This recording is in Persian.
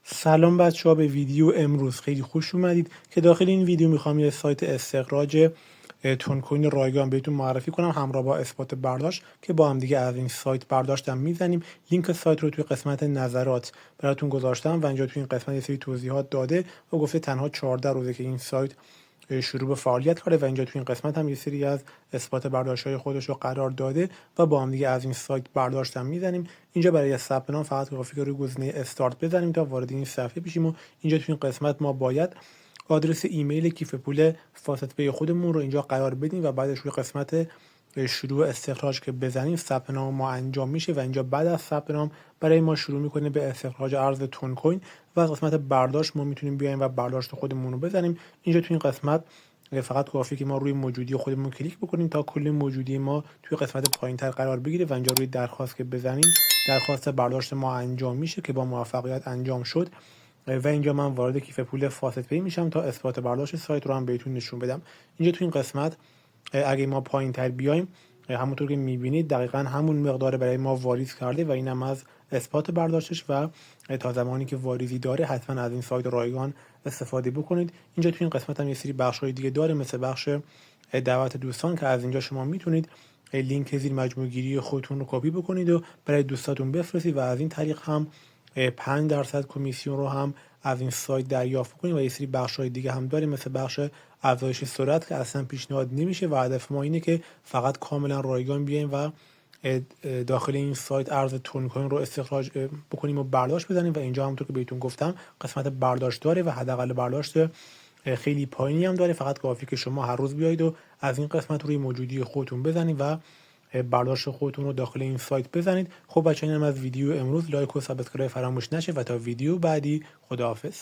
سلام بچه‌ها، به ویدیو امروز خیلی خوش اومدید که داخل این ویدیو میخوام یه سایت استخراج تون کوین رایگان بهتون معرفی کنم همراه با اثبات برداشت که با هم دیگه از این سایت برداشتم میزنیم. لینک سایت رو توی قسمت نظرات براتون گذاشتم و اینجا توی این قسمت یه سری توضیحات داده و گفته تنها 14 روزه که این سایت شروع به فعالیت کرده و اینجا توی این قسمت هم یه سری از اثبات برداشت‌های خودش رو قرار داده و با هم دیگه از این سایت برداشتم میزنیم. اینجا برای ثبت نام فقط کافیه که روی گزینه استارت بزنیم تا وارد این صفحه بشیم و اینجا توی این قسمت ما باید آدرس ایمیل کیف پول فاست پی خودمون رو اینجا قرار بدیم و بعدش روی قسمت شروع استخراج که بزنیم ثبت نام ما انجام میشه و اینجا بعد از ثبت نام برای ما شروع میکنه به استخراج ارز تون کوین و از قسمت برداشت ما میتونیم بیایم و برداشت خودمون رو بزنیم. اینجا تو این قسمت فقط کافیه که ما روی موجودی خودمون کلیک بکنیم تا کل موجودی ما توی قسمت پایینتر قرار بگیره و اینجا روی درخواست که بزنیم درخواست برداشت ما انجام میشه که با موفقیت انجام شد و اینجا من وارد کیف پول فاست پی میشم تا اثبات برداشت سایت رو هم بهتون نشون بدم. اینجا تو این قسمت اگه ما پایین تر بیایم همونطور که میبینید دقیقا همون مقدار برای ما واریز کرده و اینم از اثبات برداشتش و تا زمانی که واریزی داره حتما از این سایت رایگان استفاده بکنید. اینجا تو این قسمت هم یه سری بخش‌های دیگه داره مثل بخش دعوت دوستان که از اینجا شما میتونید لینک زیر مجموعه گیری خودتون رو کپی بکنید و برای دوستاتون بفرستید و از این طریق هم 5% کمیسیون رو هم از این سایت دریافت کنید و یه سری بخش‌های دیگه هم داریم مثل بخش افزایش سرعت که اصلا پیشنهاد نمیشه و هدف ما اینه که فقط کاملا رایگان بیایم و داخل این سایت ارز تون کوین رو استخراج بکنیم و برداشت بزنیم و اینجا همونطور که بهتون گفتم قسمت برداشت داره و حداقل برداشت خیلی پایینی هم داره. فقط کافی که شما هر روز بیایید و از این قسمت روی موجودی خودتون بزنید و برداشت خودتون رو داخل این سایت بزنید. خب بچه‌ها، اینم از ویدیو امروز. لایک و سابسکرایب فراموش نشه و تا ویدیو بعدی خداحافظ.